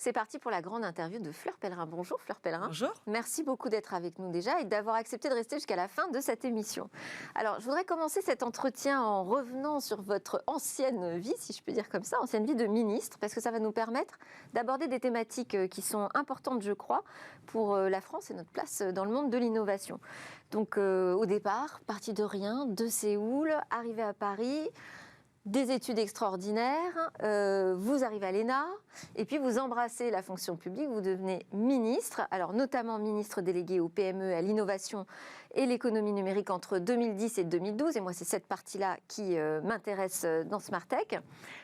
C'est parti pour la grande interview de Fleur Pellerin. Bonjour Fleur Pellerin. Bonjour. Merci beaucoup d'être avec nous déjà et d'avoir accepté de rester jusqu'à la fin de cette émission. Alors, je voudrais commencer cet entretien en revenant sur votre ancienne vie, si je peux dire comme ça, ancienne vie de ministre, parce que ça va nous permettre d'aborder des thématiques qui sont importantes, je crois, pour la France et notre place dans le monde de l'innovation. Donc, au départ, parti de rien, de Séoul, arrivé à Paris, des études extraordinaires, vous arrivez à l'ENA, et puis vous embrassez la fonction publique, vous devenez ministre, alors notamment ministre délégué au PME, à l'innovation et l'économie numérique entre 2010 et 2012, et moi c'est cette partie-là qui m'intéresse dans Smart Tech,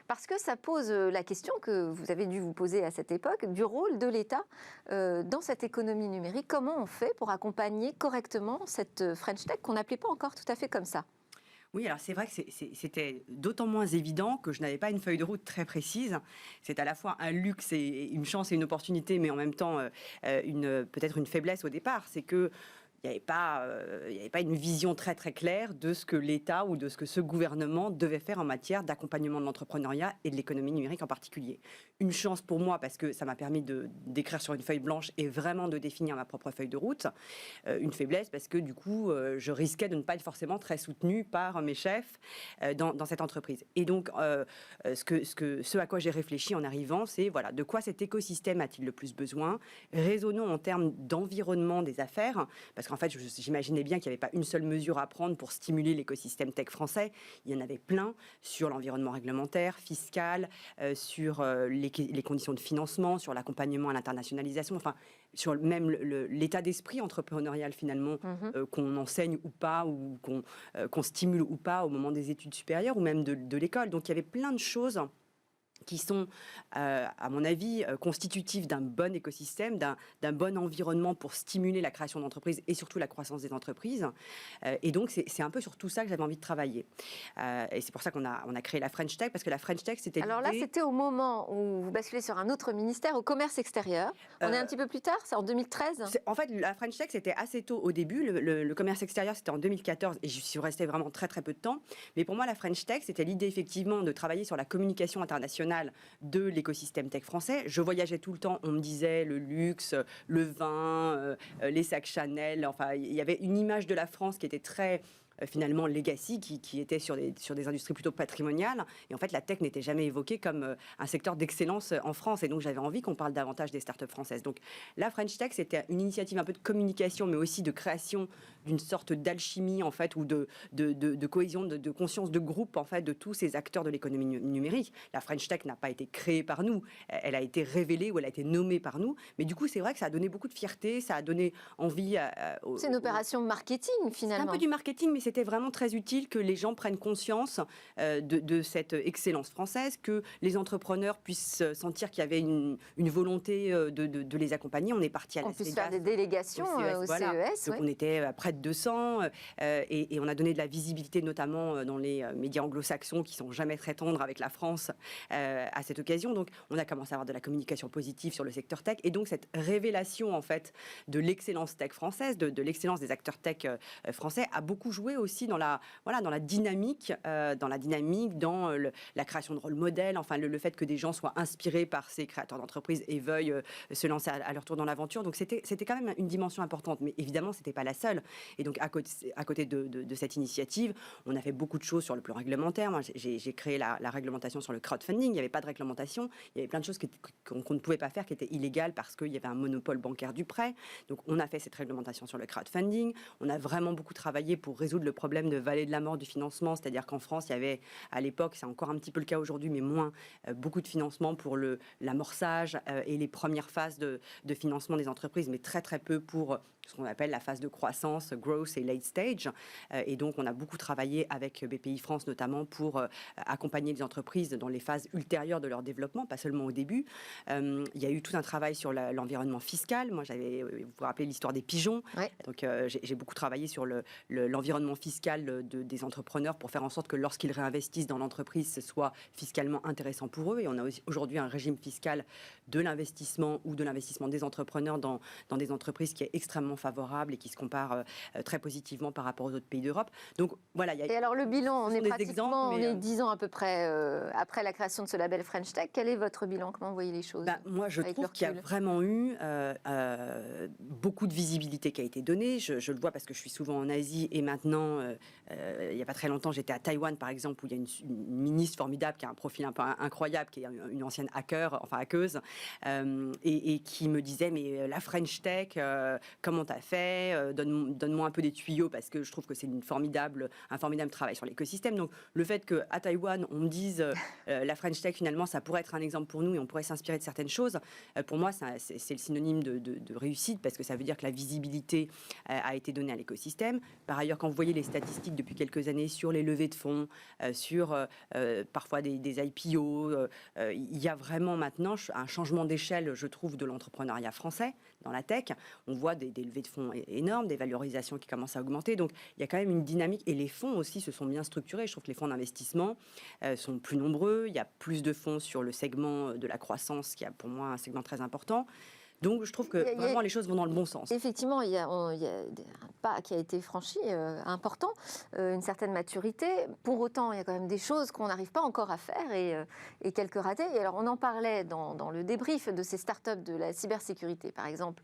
parce que ça pose la question que vous avez dû vous poser à cette époque, du rôle de l'État dans cette économie numérique. Comment on fait pour accompagner correctement cette French Tech qu'on n'appelait pas encore tout à fait comme ça ? Oui, alors c'est vrai que c'était d'autant moins évident que je n'avais pas une feuille de route très précise. C'est à la fois un luxe et une chance et une opportunité, mais en même temps peut-être une faiblesse au départ. C'est que il n'y avait pas une vision très très claire de ce que l'État ou de ce que ce gouvernement devait faire en matière d'accompagnement de l'entrepreneuriat et de l'économie numérique en particulier. Une chance pour moi parce que ça m'a permis d'écrire sur une feuille blanche et vraiment de définir ma propre feuille de route. Une faiblesse parce que du coup, je risquais de ne pas être forcément très soutenue par mes chefs dans cette entreprise. Et donc, ce à quoi j'ai réfléchi en arrivant, c'est voilà, de quoi cet écosystème a-t-il le plus besoin ? Raisonnons en termes d'environnement des affaires, parce qu'en fait, j'imaginais bien qu'il n'y avait pas une seule mesure à prendre pour stimuler l'écosystème tech français. Il y en avait plein sur l'environnement réglementaire, fiscal, sur les conditions de financement, sur l'accompagnement à l'internationalisation, enfin, sur même l'état d'esprit entrepreneurial finalement, qu'on enseigne ou pas, ou qu'on stimule ou pas au moment des études supérieures, ou même de l'école. Donc il y avait plein de choses qui sont, à mon avis, constitutifs d'un bon écosystème, d'un bon environnement pour stimuler la création d'entreprises et surtout la croissance des entreprises. Et donc, c'est un peu sur tout ça que j'avais envie de travailler. Et c'est pour ça qu'on a créé la French Tech, parce que la French Tech, c'était Alors là, c'était au moment où vous basculez sur un autre ministère, au commerce extérieur. On est un petit peu plus tard, c'est en 2013 ? En fait, la French Tech, c'était assez tôt au début. Le commerce extérieur, c'était en 2014 et je suis restée vraiment très très peu de temps. Mais pour moi, la French Tech, c'était l'idée effectivement de travailler sur la communication internationale de l'écosystème tech français. Je voyageais tout le temps, on me disait le luxe, le vin, les sacs Chanel. Enfin, il y avait une image de la France qui était très finalement legacy, qui était sur des industries plutôt patrimoniales. Et en fait, la tech n'était jamais évoquée comme un secteur d'excellence en France. Et donc, j'avais envie qu'on parle davantage des startups françaises. Donc, la French Tech, c'était une initiative un peu de communication, mais aussi de création d'une sorte d'alchimie, en fait, ou de cohésion, de conscience de groupe, en fait, de tous ces acteurs de l'économie numérique. La French Tech n'a pas été créée par nous. Elle a été révélée ou elle a été nommée par nous. Mais du coup, c'est vrai que ça a donné beaucoup de fierté, ça a donné envie c'est une opération marketing, finalement. C'est un peu du marketing, mais c'était vraiment très utile que les gens prennent conscience de cette excellence française, que les entrepreneurs puissent sentir qu'il y avait une volonté de les accompagner. On est parti à la CES. On puisse faire des délégations au CES. Donc on était à près de 200 et on a donné de la visibilité, notamment dans les médias anglo-saxons qui sont jamais très tendres avec la France à cette occasion. Donc on a commencé à avoir de la communication positive sur le secteur tech et donc cette révélation en fait de l'excellence tech française, de l'excellence des acteurs tech français a beaucoup joué aussi dans la dynamique, dans la création de rôle modèle, enfin le fait que des gens soient inspirés par ces créateurs d'entreprises et veuillent se lancer à leur tour dans l'aventure. Donc c'était quand même une dimension importante, mais évidemment c'était pas la seule. Et donc à côté de cette initiative, on a fait beaucoup de choses sur le plan réglementaire. Moi j'ai créé la réglementation sur le crowdfunding. Il n'y avait pas de réglementation, il y avait plein de choses qu'on ne pouvait pas faire qui étaient illégales parce qu'il y avait un monopole bancaire du prêt. Donc on a fait cette réglementation sur le crowdfunding. On a vraiment beaucoup travaillé pour résoudre le problème de vallée de la mort du financement, c'est-à-dire qu'en France, il y avait à l'époque, c'est encore un petit peu le cas aujourd'hui, mais moins, beaucoup de financement pour l'amorçage et les premières phases de financement des entreprises, mais très très peu pour ce qu'on appelle la phase de croissance, growth et late stage. Et donc, on a beaucoup travaillé avec BPI France notamment pour accompagner les entreprises dans les phases ultérieures de leur développement, pas seulement au début. Il y a eu tout un travail sur l'environnement fiscal. Moi, vous vous rappelez l'histoire des pigeons. Ouais. Donc, j'ai beaucoup travaillé sur l'environnement fiscal des entrepreneurs pour faire en sorte que lorsqu'ils réinvestissent dans l'entreprise, ce soit fiscalement intéressant pour eux. Et on a aujourd'hui un régime fiscal de l'investissement ou de l'investissement des entrepreneurs dans des entreprises qui est extrêmement favorable et qui se compare très positivement par rapport aux autres pays d'Europe. Donc voilà. Et alors le bilan, on est pratiquement, exemples, on est 10 ans à peu près après la création de ce label French Tech. Quel est votre bilan? Comment vous voyez les choses? Moi, je trouve qu'il y a vraiment eu beaucoup de visibilité qui a été donnée. Je le vois parce que je suis souvent en Asie et maintenant, il n'y a pas très longtemps, j'étais à Taïwan par exemple, où il y a une ministre formidable qui a un profil un peu incroyable, qui est une ancienne hackeuse, et qui me disait mais la French Tech, comment t'as fait, donne-moi un peu des tuyaux parce que je trouve que c'est un formidable travail sur l'écosystème. Donc le fait qu'à Taïwan on me dise la French Tech finalement ça pourrait être un exemple pour nous et on pourrait s'inspirer de certaines choses, pour moi c'est le synonyme de réussite parce que ça veut dire que la visibilité a été donnée à l'écosystème. Par ailleurs, quand vous voyez les statistiques depuis quelques années sur les levées de fonds, sur parfois des IPO, il y a vraiment maintenant un changement d'échelle, je trouve, de l'entrepreneuriat français dans la tech. On voit des levées de fonds énormes, des valorisations qui commencent à augmenter. Donc, il y a quand même une dynamique. Et les fonds aussi se sont bien structurés. Je trouve que les fonds d'investissement sont plus nombreux. Il y a plus de fonds sur le segment de la croissance, qui est pour moi un segment très important. Donc, je trouve que vraiment les choses vont dans le bon sens. Effectivement, il y a un pas qui a été franchi important, une certaine maturité. Pour autant, il y a quand même des choses qu'on n'arrive pas encore à faire et quelques ratés. Et alors, on en parlait dans le débrief de ces startups de la cybersécurité, par exemple,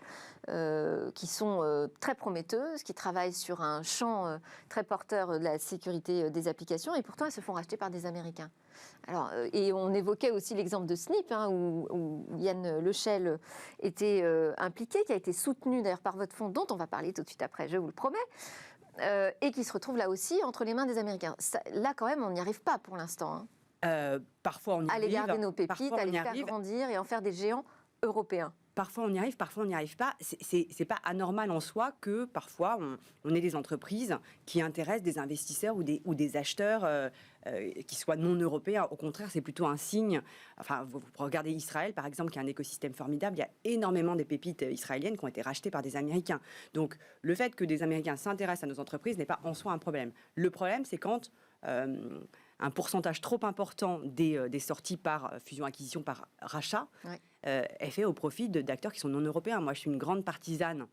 qui sont très prometteuses, qui travaillent sur un champ très porteur de la sécurité des applications, et pourtant, elles se font racheter par des Américains. Alors, et on évoquait aussi l'exemple de Snip, où Yann Lechel était impliqué, qui a été soutenu d'ailleurs par votre fonds, dont on va parler tout de suite après, je vous le promets, et qui se retrouve là aussi entre les mains des Américains. Là, quand même, on n'y arrive pas pour l'instant. Parfois, on y arrive. À les garder nos pépites, à les faire grandir et en faire des géants européens. Parfois on y arrive, parfois on n'y arrive pas. C'est pas anormal en soi que parfois on ait des entreprises qui intéressent des investisseurs ou des acheteurs qui soient non européens. Au contraire, c'est plutôt un signe. Enfin, vous regardez Israël par exemple, qui a un écosystème formidable. Il y a énormément des pépites israéliennes qui ont été rachetées par des Américains. Donc le fait que des Américains s'intéressent à nos entreprises n'est pas en soi un problème. Le problème, c'est quand un pourcentage trop important des sorties par fusion-acquisition, par rachat, est fait au profit d'acteurs qui sont non européens. Moi, je suis une grande partisane.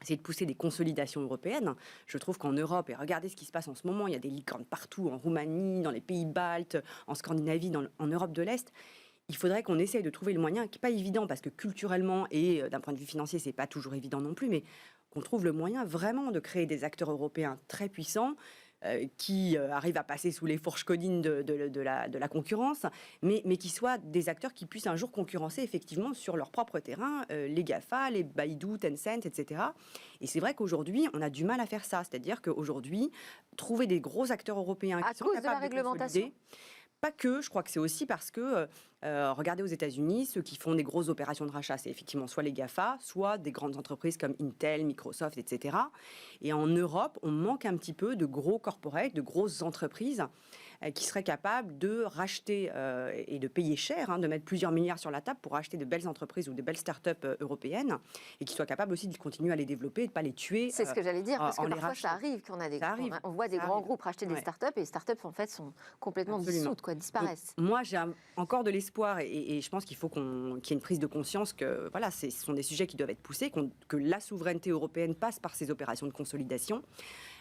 C'est de pousser des consolidations européennes. Je trouve qu'en Europe, et regardez ce qui se passe en ce moment, il y a des licornes partout, en Roumanie, dans les pays baltes, en Scandinavie, en Europe de l'Est. Il faudrait qu'on essaye de trouver le moyen, qui n'est pas évident, parce que culturellement et d'un point de vue financier, c'est pas toujours évident non plus, mais qu'on trouve le moyen vraiment de créer des acteurs européens très puissants, qui arrivent à passer sous les fourches codines de la concurrence, mais qui soient des acteurs qui puissent un jour concurrencer effectivement sur leur propre terrain, les GAFA, les Baidu, Tencent, etc. Et c'est vrai qu'aujourd'hui, on a du mal à faire ça. C'est-à-dire qu'aujourd'hui, trouver des gros acteurs européens qui sont capables de réglementation. Pas que, je crois que c'est aussi parce que, regardez aux États-Unis, ceux qui font des grosses opérations de rachat, c'est effectivement soit les GAFA, soit des grandes entreprises comme Intel, Microsoft, etc. Et en Europe, on manque un petit peu de gros corporates, de grosses entreprises qui seraient capables de racheter et de payer cher, de mettre plusieurs milliards sur la table pour racheter de belles entreprises ou de belles start-up européennes et qui soient capables aussi de continuer à les développer et de ne pas les tuer. C'est ce que j'allais dire, parce que parfois ça arrive qu'on a on voit des grands groupes racheter des start-up et les start-up en fait sont complètement dissoutes, disparaissent. Donc, moi, j'ai encore de l'espoir et je pense qu'il faut qu'il y ait une prise de conscience que voilà, ce sont des sujets qui doivent être poussés, que la souveraineté européenne passe par ces opérations de consolidation.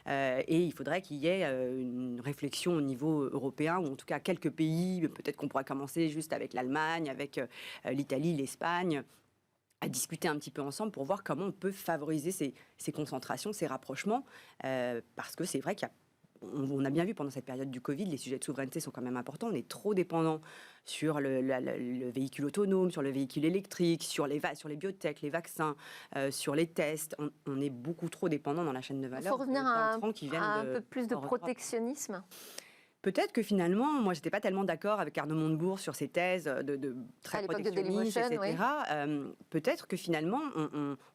Et il faudrait qu'il y ait une réflexion au niveau européen, ou en tout cas quelques pays, peut-être qu'on pourra commencer juste avec l'Allemagne, avec l'Italie, l'Espagne, à discuter un petit peu ensemble pour voir comment on peut favoriser ces concentrations, ces rapprochements, parce que c'est vrai on a bien vu pendant cette période du Covid, les sujets de souveraineté sont quand même importants. On est trop dépendant sur le véhicule autonome, sur le véhicule électrique, sur les biotech, les vaccins, sur les tests. On est beaucoup trop dépendant dans la chaîne de valeur. Il faut revenir à un peu plus de protectionnisme. Peut-être que finalement, moi, j'étais pas tellement d'accord avec Arnaud Montebourg sur ses thèses de très protectionnistes, etc. Oui. Peut-être que finalement,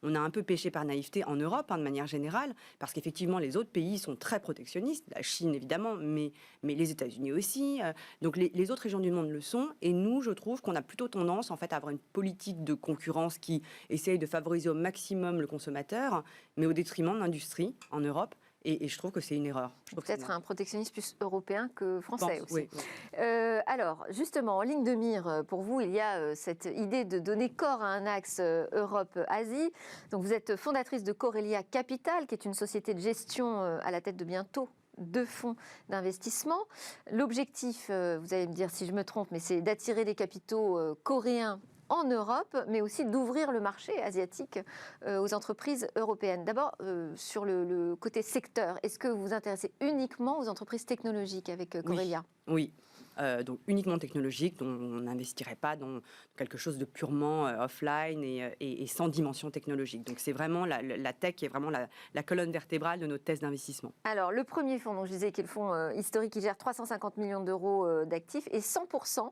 on a un peu péché par naïveté en Europe, de manière générale, parce qu'effectivement, les autres pays sont très protectionnistes, la Chine évidemment, mais les États-Unis aussi. Donc les autres régions du monde le sont, et nous, je trouve qu'on a plutôt tendance en fait à avoir une politique de concurrence qui essaye de favoriser au maximum le consommateur, mais au détriment de l'industrie en Europe. Et je trouve que c'est une erreur. Peut-être un protectionnisme plus européen que français aussi. Oui. Alors, justement, en ligne de mire, pour vous, il y a cette idée de donner corps à un axe Europe-Asie. Donc, vous êtes fondatrice de Corelia Capital, qui est une société de gestion à la tête de bientôt 2 fonds d'investissement. L'objectif, vous allez me dire si je me trompe, mais c'est d'attirer des capitaux coréens en Europe, mais aussi d'ouvrir le marché asiatique aux entreprises européennes. D'abord, sur le côté secteur, est-ce que vous vous intéressez uniquement aux entreprises technologiques avec Corelia ? Oui. Donc uniquement technologique, dont on n'investirait pas dans quelque chose de purement offline et sans dimension technologique. Donc c'est vraiment la tech qui est vraiment la colonne vertébrale de notre thèse d'investissement. Alors le premier fonds dont je disais qui est le fonds historique, qui gère 350 millions d'euros d'actifs et 100%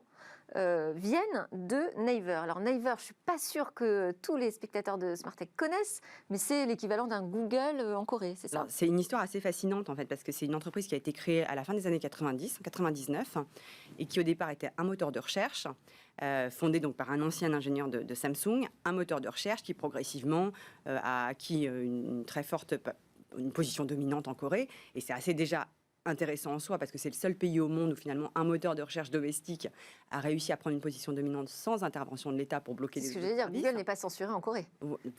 viennent de Naver. Alors Naver, je ne suis pas sûre que tous les spectateurs de Smartech connaissent, mais c'est l'équivalent d'un Google en Corée, c'est ça ? C'est une histoire assez fascinante en fait, parce que c'est une entreprise qui a été créée à la fin des années 90, 99, et qui au départ était un moteur de recherche, fondé donc par un ancien ingénieur de Samsung, un moteur de recherche qui progressivement a acquis une très forte une position dominante en Corée, et c'est assez déjà intéressant en soi, parce que c'est le seul pays au monde où finalement un moteur de recherche domestique a réussi à prendre une position dominante sans intervention de l'État pour bloquer les autres services. C'est ce que je veux dire, Google n'est pas censuré en Corée.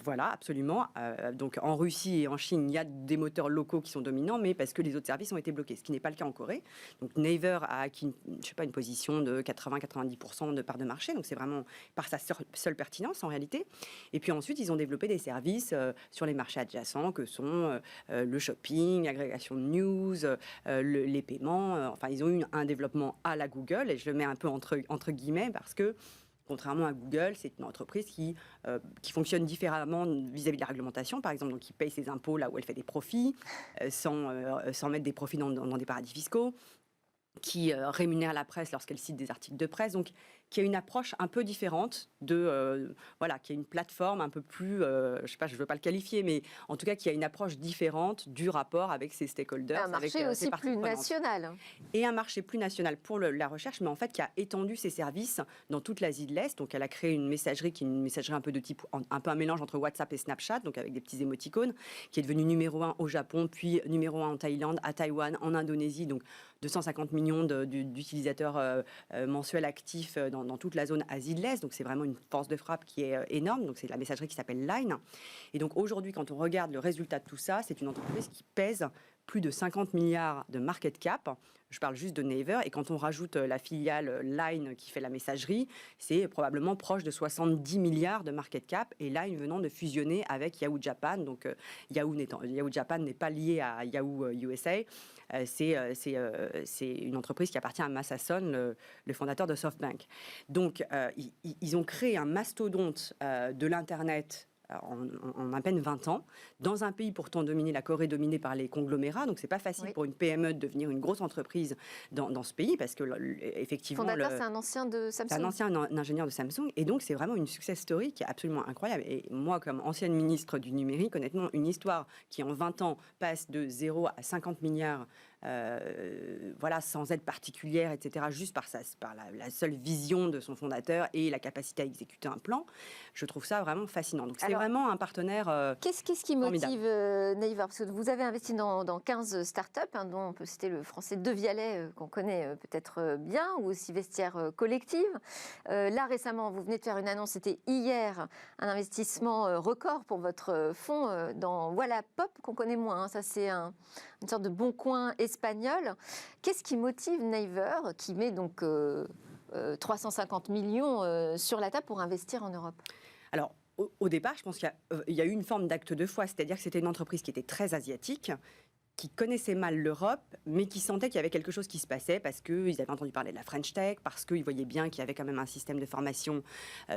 Voilà, absolument. Donc en Russie et en Chine, il y a des moteurs locaux qui sont dominants, mais parce que les autres services ont été bloqués, ce qui n'est pas le cas en Corée. Donc Naver a acquis une position de 80-90% de part de marché, donc c'est vraiment par sa seule pertinence en réalité. Et puis ensuite, ils ont développé des services sur les marchés adjacents que sont le shopping, l'agrégation de news, les paiements, enfin ils ont eu un développement à la Google, et je le mets un peu entre guillemets parce que contrairement à Google, c'est une entreprise qui fonctionne différemment vis-à-vis de la réglementation, par exemple, donc qui paye ses impôts là où elle fait des profits, sans mettre des profits dans des paradis fiscaux, qui rémunère la presse lorsqu'elle cite des articles de presse, donc qui a une approche un peu différente qui a une plateforme un peu plus, je sais pas, je veux pas le qualifier, mais en tout cas qui a une approche différente du rapport avec ses stakeholders. Un marché aussi plus national. Et un marché plus national pour la recherche, mais en fait qui a étendu ses services dans toute l'Asie de l'Est. Donc elle a créé une messagerie qui est une messagerie un peu de type, un peu un mélange entre WhatsApp et Snapchat, donc avec des petits émoticônes, qui est devenue numéro 1 au Japon, puis numéro 1 en Thaïlande, à Taïwan, en Indonésie, donc 250 millions d'utilisateurs mensuels actifs dans toute la zone Asie de l'Est. Donc c'est vraiment une force de frappe qui est énorme. Donc c'est la messagerie qui s'appelle Line. Et donc aujourd'hui, quand on regarde le résultat de tout ça, c'est une entreprise qui pèse plus de 50 milliards de market cap. Je parle juste de Naver. Et quand on rajoute la filiale Line qui fait la messagerie, c'est probablement proche de 70 milliards de market cap. Et Line venant de fusionner avec Yahoo Japan. Donc Yahoo Japan n'est pas lié à Yahoo USA. C'est une entreprise qui appartient à Masa Son, le fondateur de SoftBank. Donc, ils ont créé un mastodonte de l'Internet en à peine 20 ans, dans un pays pourtant dominé, la Corée dominée par les conglomérats. Donc, c'est pas facile pour une PME de devenir une grosse entreprise dans ce pays, parce que effectivement... Le fondateur, c'est un ancien de Samsung. C'est un ancien ingénieur de Samsung. Et donc, c'est vraiment une success story qui est absolument incroyable. Et moi, comme ancienne ministre du numérique, honnêtement, une histoire qui, en 20 ans, passe de 0 à 50 milliards sans aide particulière, etc., juste par la seule vision de son fondateur et la capacité à exécuter un plan, je trouve ça vraiment fascinant. Donc c'est vraiment un partenaire Qu'est-ce qui motive Naver ? Parce que vous avez investi dans 15 startups, dont on peut citer le français De Vialet, qu'on connaît peut-être bien, ou aussi Vestiaire Collective. Là, récemment, vous venez de faire une annonce, c'était hier, un investissement record pour votre fonds dans Wallapop, qu'on connaît moins. Ça, c'est une sorte de bon coin espagnol. Qu'est-ce qui motive Naver, qui met donc 350 millions sur la table pour investir en Europe ? Alors, au départ, je pense qu'il y a eu une forme d'acte de foi, c'est-à-dire que c'était une entreprise qui était très asiatique, qui connaissaient mal l'Europe, mais qui sentaient qu'il y avait quelque chose qui se passait parce qu'ils avaient entendu parler de la French Tech, parce qu'ils voyaient bien qu'il y avait quand même un système de formation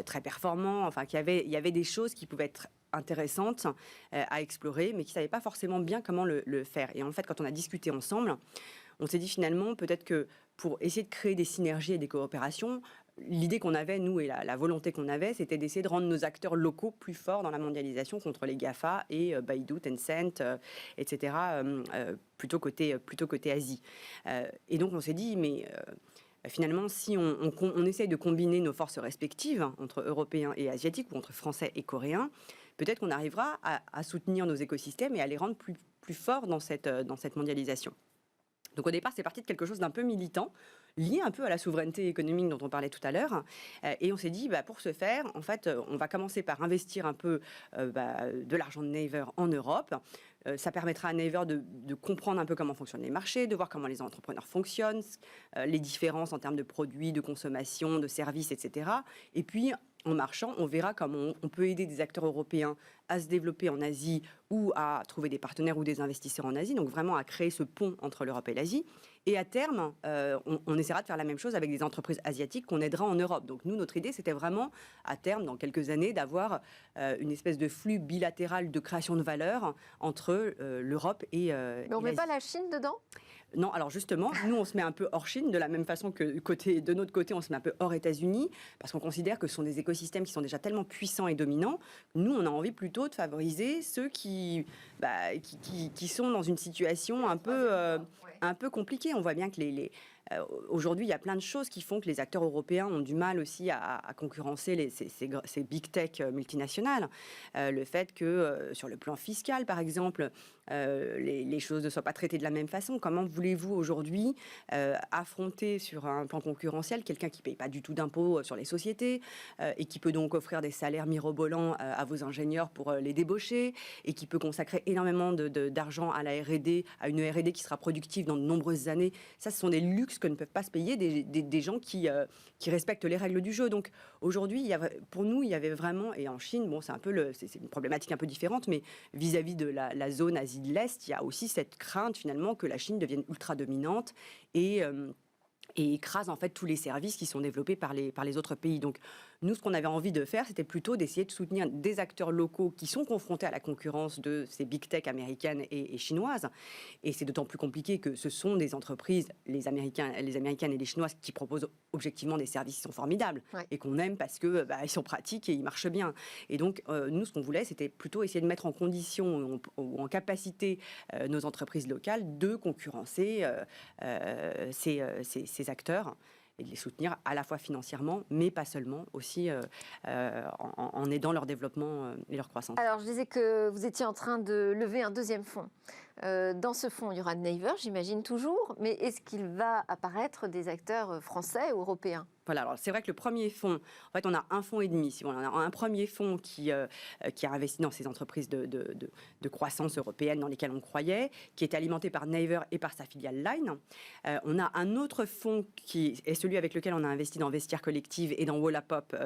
très performant, enfin qu'il y avait des choses qui pouvaient être intéressantes à explorer, mais qui ne savaient pas forcément bien comment le faire. Et en fait, quand on a discuté ensemble, on s'est dit finalement peut-être que pour essayer de créer des synergies et des coopérations, l'idée qu'on avait, nous, et la volonté qu'on avait, c'était d'essayer de rendre nos acteurs locaux plus forts dans la mondialisation contre les GAFA et Baidu, Tencent, etc., plutôt côté Asie. Et donc, on s'est dit, mais finalement, si on essaye de combiner nos forces respectives entre Européens et Asiatiques, ou entre Français et Coréens, peut-être qu'on arrivera à soutenir nos écosystèmes et à les rendre plus fort dans cette mondialisation. Donc au départ, c'est parti de quelque chose d'un peu militant, lié un peu à la souveraineté économique dont on parlait tout à l'heure. Et on s'est dit, pour ce faire, en fait, on va commencer par investir un peu de l'argent de Naver en Europe. Ça permettra à Naver de comprendre un peu comment fonctionnent les marchés, de voir comment les entrepreneurs fonctionnent, les différences en termes de produits, de consommation, de services, etc. Et puis, en marchant, on verra comment on peut aider des acteurs européens à se développer en Asie ou à trouver des partenaires ou des investisseurs en Asie, donc vraiment à créer ce pont entre l'Europe et l'Asie. Et à terme, on essaiera de faire la même chose avec des entreprises asiatiques qu'on aidera en Europe. Donc nous, notre idée, c'était vraiment, à terme, dans quelques années, d'avoir une espèce de flux bilatéral de création de valeur entre l'Europe et Mais on ne met pas la Chine dedans? Non, alors justement, nous, on se met un peu hors Chine, de la même façon que de notre côté, on se met un peu hors États-Unis, parce qu'on considère que ce sont des écosystèmes qui sont déjà tellement puissants et dominants. Nous, on a envie plutôt de favoriser ceux qui sont dans une situation un peu compliquée. On voit bien que aujourd'hui, il y a plein de choses qui font que les acteurs européens ont du mal aussi à concurrencer ces big tech multinationales. Le fait que, sur le plan fiscal, par exemple, les choses ne soient pas traitées de la même façon. Comment voulez-vous aujourd'hui affronter sur un plan concurrentiel quelqu'un qui ne paye pas du tout d'impôts sur les sociétés et qui peut donc offrir des salaires mirobolants à vos ingénieurs pour les débaucher et qui peut consacrer énormément d'argent à la R&D, à une R&D qui sera productive dans de nombreuses années. Ça, ce sont des luxes que ne peuvent pas se payer des gens qui respectent les règles du jeu. Donc aujourd'hui, pour nous, il y avait vraiment, et en Chine, bon, c'est une problématique un peu différente, mais vis-à-vis de la zone Asie de l'Est, il y a aussi cette crainte finalement que la Chine devienne ultra dominante et écrase en fait tous les services qui sont développés par les autres pays. Donc nous, ce qu'on avait envie de faire, c'était plutôt d'essayer de soutenir des acteurs locaux qui sont confrontés à la concurrence de ces big tech américaines et chinoises. Et c'est d'autant plus compliqué que ce sont des entreprises, les américaines et les chinoises, qui proposent objectivement des services qui sont formidables et qu'on aime parce que ils sont pratiques et ils marchent bien. Et donc nous, ce qu'on voulait, c'était plutôt essayer de mettre en condition ou en capacité nos entreprises locales de concurrencer ces acteurs et de les soutenir à la fois financièrement, mais pas seulement, aussi en aidant leur développement et leur croissance. Alors, je disais que vous étiez en train de lever un deuxième fonds. Dans ce fonds, il y aura Naver, j'imagine toujours, mais est-ce qu'il va apparaître des acteurs français ou européens? Voilà, alors c'est vrai que le premier fonds, en fait, on a un fonds et demi. Si on a un premier fonds qui a investi dans ces entreprises de croissance européenne dans lesquelles on croyait, qui est alimenté par Naver et par sa filiale Line. On a un autre fonds qui est celui avec lequel on a investi dans Vestiaire Collective et dans Wallapop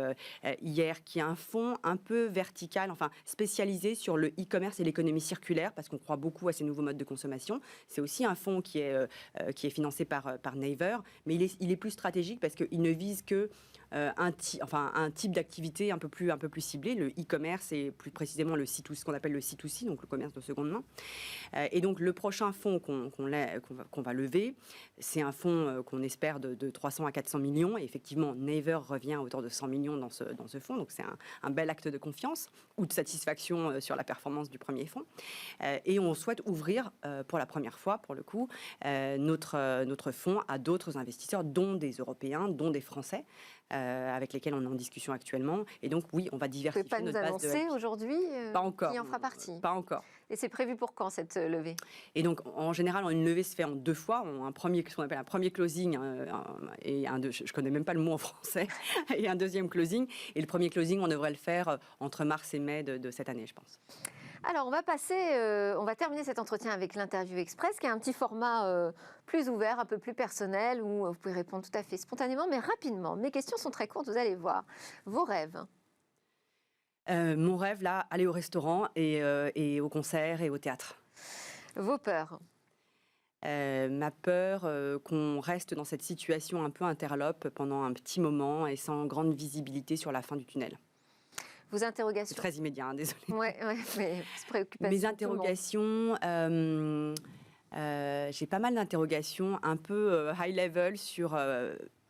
hier, qui est un fonds un peu vertical, enfin spécialisé sur le e-commerce et l'économie circulaire, parce qu'on croit beaucoup à ces nouveaux modes de consommation. C'est aussi un fonds qui est financé par Naver, mais il est plus stratégique parce qu'il ne vise que un type d'activité un peu plus ciblé, le e-commerce et plus précisément ce qu'on appelle le C2C, donc le commerce de seconde main. Et donc le prochain fonds qu'on va lever, c'est un fonds qu'on espère de 300 à 400 millions. Et effectivement, Naver revient à hauteur de 100 millions dans ce fonds. Donc c'est un bel acte de confiance ou de satisfaction sur la performance du premier fonds. Et on souhaite ouvrir pour la première fois, pour le coup, notre fonds à d'autres investisseurs, dont des Européens, dont des Français, avec lesquels on est en discussion actuellement. Et donc, oui, on va diversifier notre base de... Vous pouvez pas nous annoncer aujourd'hui pas encore, qui en fera partie? Pas encore. Et c'est prévu pour quand, cette levée? Et donc, en général, une levée se fait en deux fois. Ce qu'on appelle un premier closing, et je ne connais même pas le mot en français, et un deuxième closing. Et le premier closing, on devrait le faire entre mars et mai de cette année, je pense. Alors, on va terminer cet entretien avec l'interview express, qui est un petit format plus ouvert, un peu plus personnel, où vous pouvez répondre tout à fait spontanément, mais rapidement. Mes questions sont très courtes, vous allez voir. Vos rêves? Mon rêve, là, aller au restaurant et au concert et au théâtre. Vos peurs? Ma peur qu'on reste dans cette situation un peu interlope pendant un petit moment et sans grande visibilité sur la fin du tunnel. Vos interrogations? C'est très immédiat, hein, désolée. Oui, mais préoccupation. Mes interrogations, j'ai pas mal d'interrogations un peu high level sur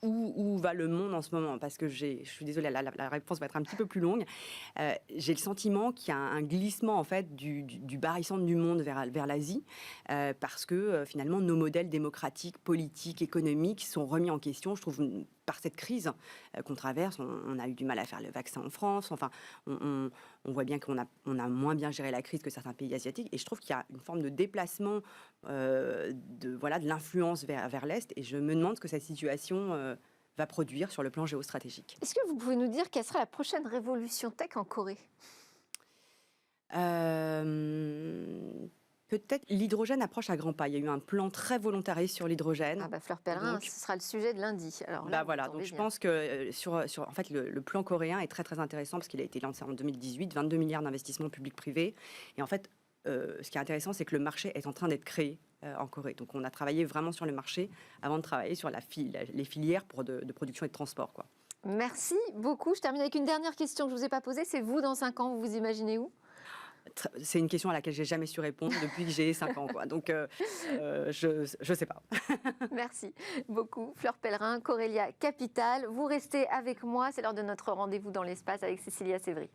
où va le monde en ce moment? Parce que je suis désolée, la réponse va être un petit peu plus longue. J'ai le sentiment qu'il y a un glissement en fait du barycentre du monde vers l'Asie, parce que finalement nos modèles démocratiques, politiques, économiques sont remis en question, je trouve, par cette crise qu'on traverse. On a eu du mal à faire le vaccin en France. Enfin, on voit bien qu'on a moins bien géré la crise que certains pays asiatiques. Et je trouve qu'il y a une forme de déplacement de l'influence vers l'Est. Et je me demande ce que cette situation va produire sur le plan géostratégique. Est-ce que vous pouvez nous dire quelle sera la prochaine révolution tech en Corée? Peut-être l'hydrogène approche à grands pas. Il y a eu un plan très volontariste sur l'hydrogène. Ah bah Fleur Pellerin, Donc, ce sera le sujet de lundi. Alors là, bah vous voilà, tombez donc je bien. pense que en fait, le plan coréen est très très intéressant parce qu'il a été lancé en 2018, 22 milliards d'investissements publics-privés. Et en fait, ce qui est intéressant, c'est que le marché est en train d'être créé en Corée. Donc on a travaillé vraiment sur le marché avant de travailler sur les filières de production et de transport, quoi. Merci beaucoup. Je termine avec une dernière question que je ne vous ai pas posée. C'est vous, dans 5 ans, vous vous imaginez où? C'est une question à laquelle j'ai jamais su répondre depuis que j'ai 5 ans, quoi. Donc je sais pas. Merci beaucoup. Fleur Pellerin, Corelia Capital. Vous restez avec moi. C'est l'heure de notre rendez-vous dans l'espace avec Cécilia Sévry.